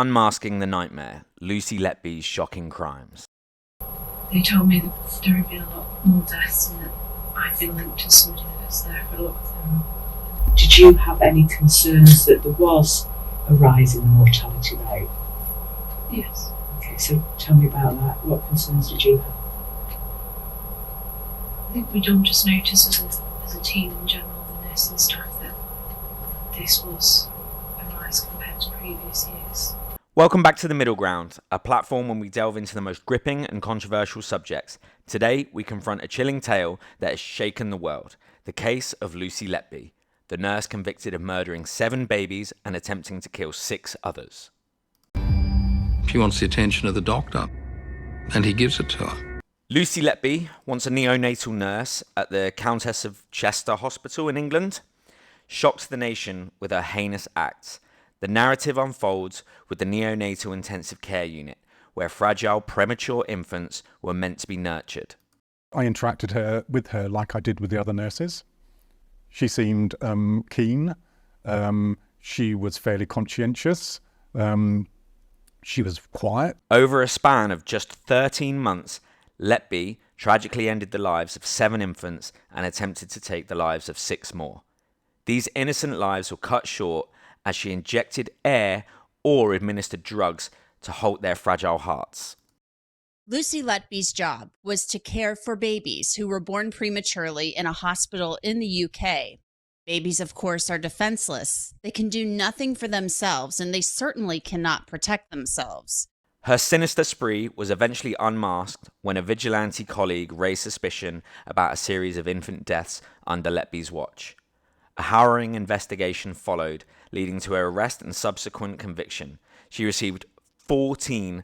Unmasking the Nightmare, Lucy Letby's Shocking Crimes. They told me that there had been a lot more deaths and that I'd been linked to somebody that was there for a lot of them. Did you have any concerns that there was a rise in the mortality rate? Yes. Okay, so tell me about that. What concerns did you have? I think we'd all just noticed as a team in general, the nursing staff, that this was a rise compared to previous years. Welcome back to The Middle Ground, a platform when we delve into the most gripping and controversial subjects. Today, we confront a chilling tale that has shaken the world, the case of Lucy Letby, the nurse convicted of murdering 7 babies and attempting to kill 6 others. She wants the attention of the doctor, and he gives it to her. Lucy Letby, once a neonatal nurse at the Countess of Chester Hospital in England, shocked the nation with her heinous acts. The narrative unfolds with the neonatal intensive care unit, where fragile premature infants were meant to be nurtured. I interacted with her like I did with the other nurses. She seemed keen. She was fairly conscientious. She was quiet. Over a span of just 13 months, Letby tragically ended the lives of 7 infants and attempted to take the lives of 6 more. These innocent lives were cut short as she injected air or administered drugs to halt their fragile hearts. Lucy Letby's job was to care for babies who were born prematurely in a hospital in the UK. Babies, of course, are defenseless. They can do nothing for themselves, and they certainly cannot protect themselves. Her sinister spree was eventually unmasked when a vigilante colleague raised suspicion about a series of infant deaths under Letby's watch. A harrowing investigation followed, leading to her arrest and subsequent conviction. She received 14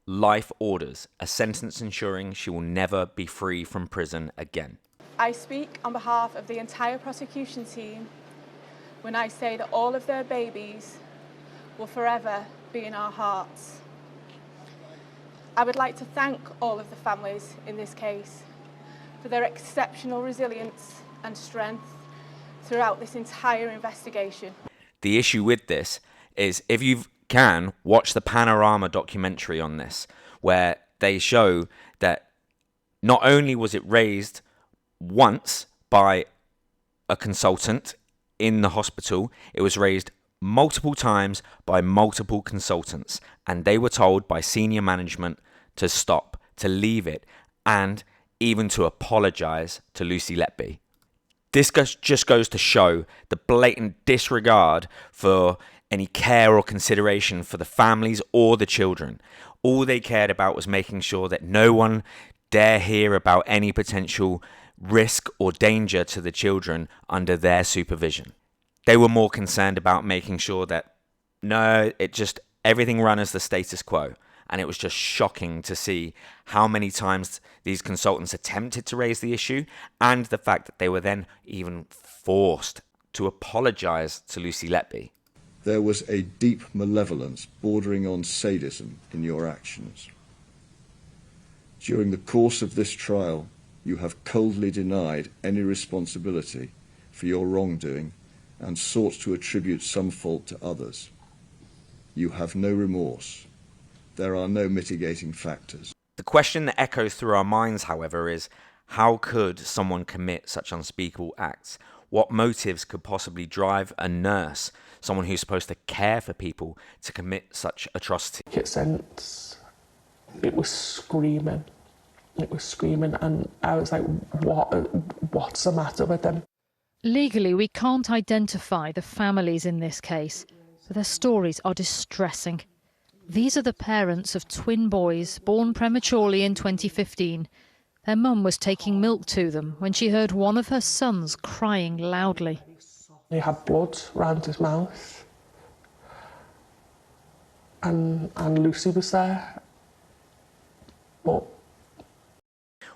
life orders, a sentence ensuring she will never be free from prison again. I speak on behalf of the entire prosecution team when I say that all of their babies will forever be in our hearts. I would like to thank all of the families in this case for their exceptional resilience and strength throughout this entire investigation. The issue with this is, if you can, watch the Panorama documentary on this, where they show that not only was it raised once by a consultant in the hospital, it was raised multiple times by multiple consultants, and they were told by senior management to stop, to leave it, and even to apologize to Lucy Letby. This just goes to show the blatant disregard for any care or consideration for the families or the children. All they cared about was making sure that no one dare hear about any potential risk or danger to the children under their supervision. They were more concerned about making sure that everything ran as the status quo. And it was just shocking to see how many times these consultants attempted to raise the issue, and the fact that they were then even forced to apologize to Lucy Letby. There was a deep malevolence bordering on sadism in your actions. During the course of this trial, you have coldly denied any responsibility for your wrongdoing and sought to attribute some fault to others. You have no remorse. There are no mitigating factors. The question that echoes through our minds, however, is how could someone commit such unspeakable acts? What motives could possibly drive a nurse, someone who's supposed to care for people, to commit such atrocity? It was screaming. It was screaming, and I was like, what's the matter with them? Legally, we can't identify the families in this case, but their stories are distressing. These are the parents of twin boys born prematurely in 2015. Their mum was taking milk to them when she heard one of her sons crying loudly. He had blood round his mouth, and Lucy was there.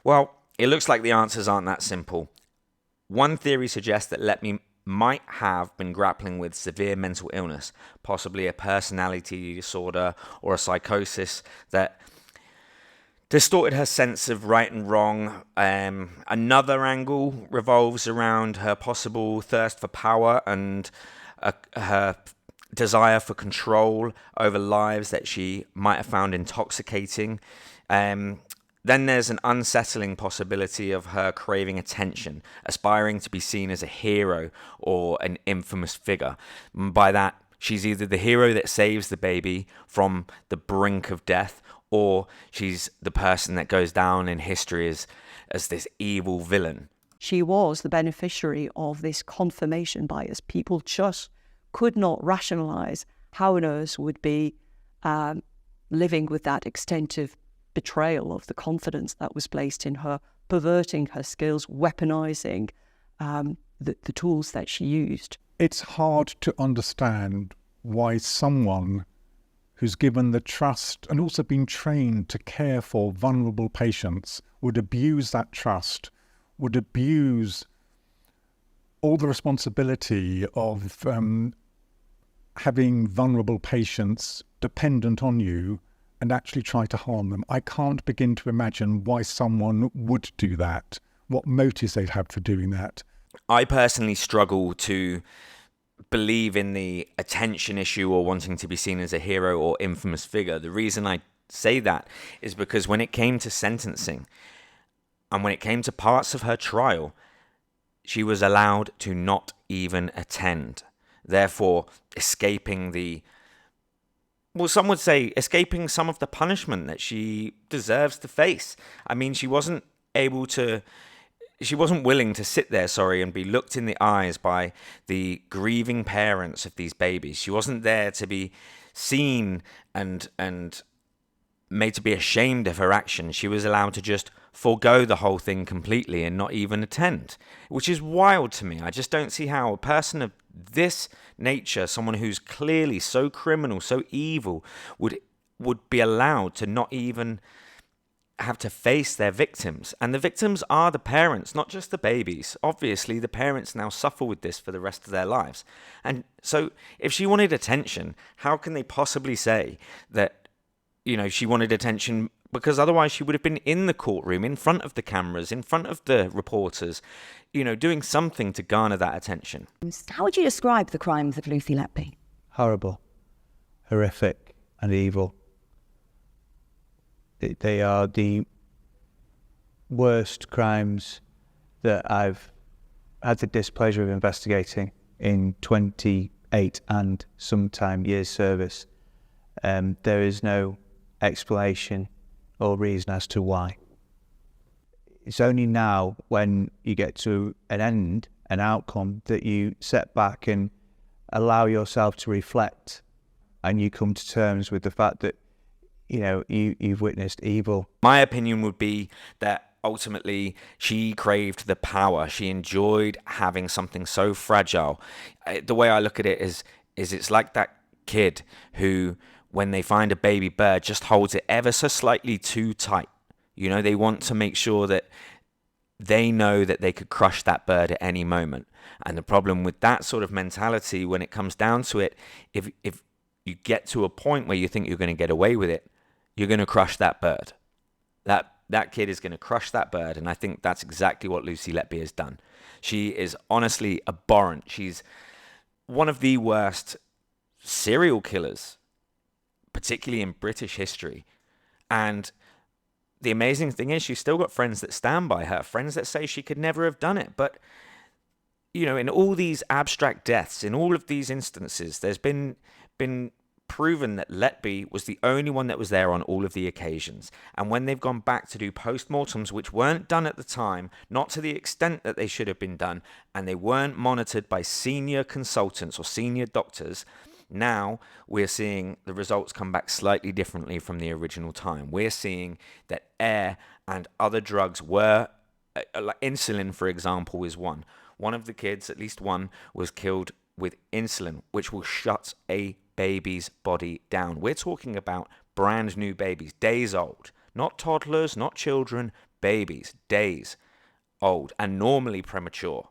Well, it looks like the answers aren't that simple. One theory suggests that Letby might have been grappling with severe mental illness, possibly a personality disorder or a psychosis that distorted her sense of right and wrong. Another angle revolves around her possible thirst for power and her desire for control over lives that she might have found intoxicating. Then there's an unsettling possibility of her craving attention, aspiring to be seen as a hero or an infamous figure. By that, she's either the hero that saves the baby from the brink of death, or she's the person that goes down in history as this evil villain. She was the beneficiary of this confirmation bias. People just could not rationalise how a nurse would be living with that extent of betrayal of the confidence that was placed in her, perverting her skills, weaponising the tools that she used. It's hard to understand why someone who's given the trust and also been trained to care for vulnerable patients would abuse that trust, would abuse all the responsibility of having vulnerable patients dependent on you and actually try to harm them. I can't begin to imagine why someone would do that, what motives they'd have for doing that. I personally struggle to believe in the attention issue or wanting to be seen as a hero or infamous figure. The reason I say that is because when it came to sentencing and when it came to parts of her trial, she was allowed to not even attend, therefore escaping some would say escaping some of the punishment that she deserves to face. I mean, she wasn't willing to sit there, and be looked in the eyes by the grieving parents of these babies. She wasn't there to be seen and made to be ashamed of her actions. She was allowed to just forego the whole thing completely and not even attend, which is wild to me. I just don't see how a person of this nature, someone who's clearly so criminal, so evil, would be allowed to not even have to face their victims. And the victims are the parents, not just the babies. Obviously, the parents now suffer with this for the rest of their lives. And so if she wanted attention, how can they possibly say that, she wanted attention? Because otherwise she would have been in the courtroom, in front of the cameras, in front of the reporters, doing something to garner that attention. How would you describe the crimes of Lucy Letby? Horrible, horrific and evil. They are the worst crimes that I've had the displeasure of investigating in 28 and sometime years service. There is no explanation or reason as to why. It's only now when you get to an outcome, that you set back and allow yourself to reflect, and you come to terms with the fact that you've witnessed evil. My opinion would be that ultimately she craved the power. She enjoyed having something so fragile. The way I look at it is it's like that kid who, when they find a baby bird, just holds it ever so slightly too tight. They want to make sure that they know that they could crush that bird at any moment. And the problem with that sort of mentality, when it comes down to it, if you get to a point where you think you're going to get away with it, you're going to crush that bird. That kid is going to crush that bird. And I think that's exactly what Lucy Letby has done. She is honestly abhorrent. She's one of the worst serial killers, particularly in British history. And the amazing thing is she's still got friends that stand by her, friends that say she could never have done it. But, in all these abstract deaths, in all of these instances, there's been proven that Letby was the only one that was there on all of the occasions. And when they've gone back to do post-mortems, which weren't done at the time, not to the extent that they should have been done, and they weren't monitored by senior consultants or senior doctors, now we're seeing the results come back slightly differently from the original time. We're seeing that air and other drugs were, like insulin, for example, is one. One of the kids, at least one, was killed with insulin, which will shut a baby's body down. We're talking about brand new babies, days old, not toddlers, not children, babies, days old, and normally premature.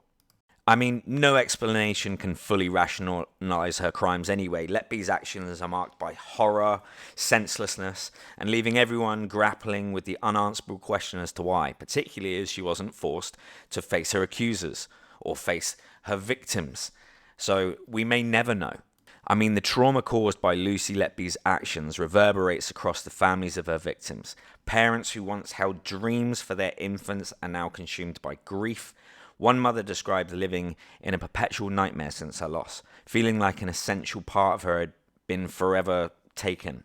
I mean, no explanation can fully rationalize her crimes anyway. Letby's actions are marked by horror, senselessness, and leaving everyone grappling with the unanswerable question as to why, particularly as she wasn't forced to face her accusers or face her victims. So we may never know. I mean, the trauma caused by Lucy Letby's actions reverberates across the families of her victims. Parents who once held dreams for their infants are now consumed by grief. One mother described living in a perpetual nightmare since her loss, feeling like an essential part of her had been forever taken.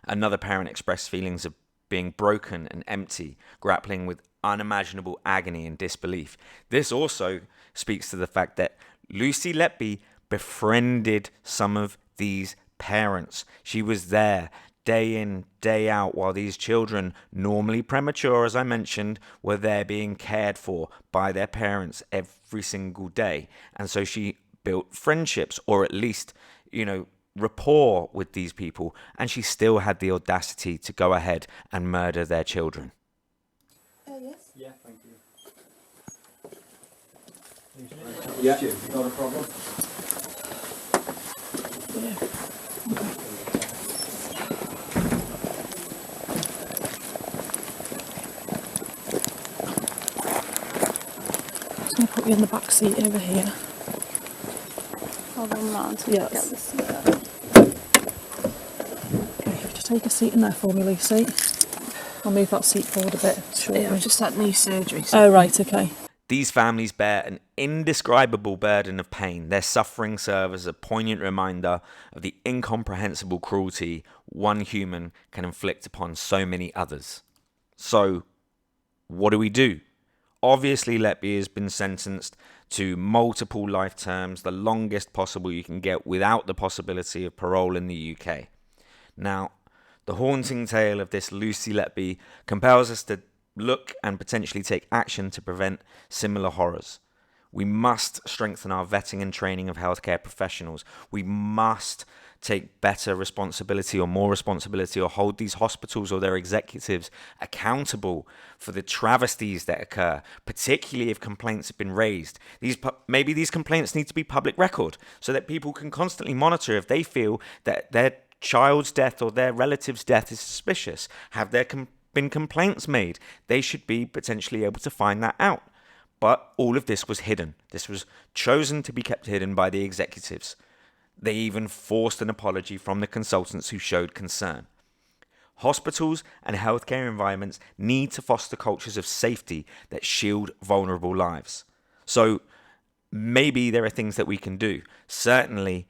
Another parent expressed feelings of being broken and empty, grappling with unimaginable agony and disbelief. This also speaks to the fact that Lucy Letby befriended some of these parents. She was there day in, day out, while these children, normally premature, as I mentioned, were there being cared for by their parents every single day. And so she built friendships, or at least, rapport with these people, and she still had the audacity to go ahead and murder their children. Yes? Yeah, thank you. Yeah, not a problem. Yeah. I'm going to put you in the back seat over here. Hold on, man. Yes. Okay, just take a seat in there for me, Lucy. I'll move that seat forward a bit. Shortly. Yeah, I've just had knee surgery. Oh, right, okay. These families bear an indescribable burden of pain. Their suffering serves as a poignant reminder of the incomprehensible cruelty one human can inflict upon so many others. So, what do? Obviously, Letby has been sentenced to multiple life terms, the longest possible you can get without the possibility of parole in the UK. Now, the haunting tale of this Lucy Letby compels us to look and potentially take action to prevent similar horrors. We must strengthen our vetting and training of healthcare professionals. We must take better responsibility or more responsibility, or hold these hospitals or their executives accountable for the travesties that occur, particularly if complaints have been raised. Maybe these complaints need to be public record so that people can constantly monitor if they feel that their child's death or their relative's death is suspicious. Have there been complaints made? They should be potentially able to find that out. But all of this was hidden. This was chosen to be kept hidden by the executives. They even forced an apology from the consultants who showed concern. Hospitals and healthcare environments need to foster cultures of safety that shield vulnerable lives. So maybe there are things that we can do. Certainly,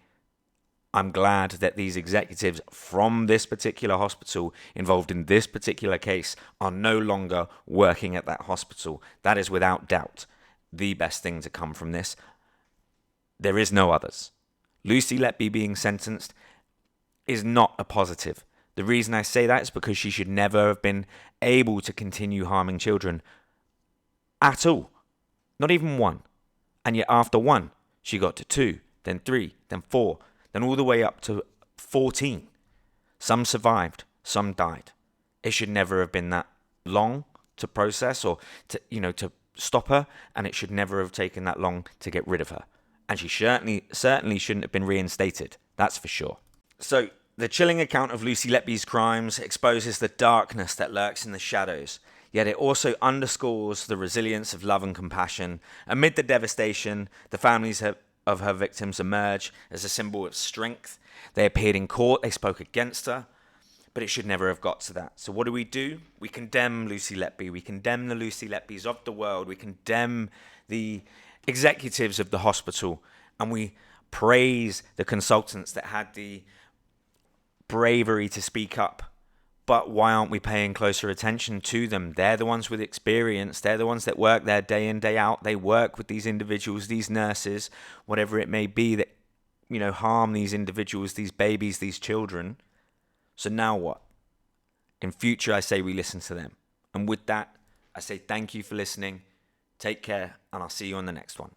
I'm glad that these executives from this particular hospital involved in this particular case are no longer working at that hospital. That is without doubt the best thing to come from this. There is no others. Lucy Letby being sentenced is not a positive. The reason I say that is because she should never have been able to continue harming children at all. Not even one. And yet after one, she got to 2, then 3, then 4, then all the way up to 14. Some survived, some died. It should never have been that long to process or to stop her, and it should never have taken that long to get rid of her. And she certainly shouldn't have been reinstated, that's for sure. So, the chilling account of Lucy Letby's crimes exposes the darkness that lurks in the shadows, yet it also underscores the resilience of love and compassion. Amid the devastation, the families of her victims emerge as a symbol of strength. They appeared in court, they spoke against her, but it should never have got to that. So what do? We condemn Lucy Letby, we condemn the Lucy Letbys of the world, we condemn the executives of the hospital, and we praise the consultants that had the bravery to speak up. But why aren't we paying closer attention to them? They're the ones with experience. They're the ones that work there day in, day out. They work with these individuals, these nurses, whatever it may be that, harm these individuals, these babies, these children. So now what? In future, I say we listen to them. And with that, I say thank you for listening. Take care, and I'll see you on the next one.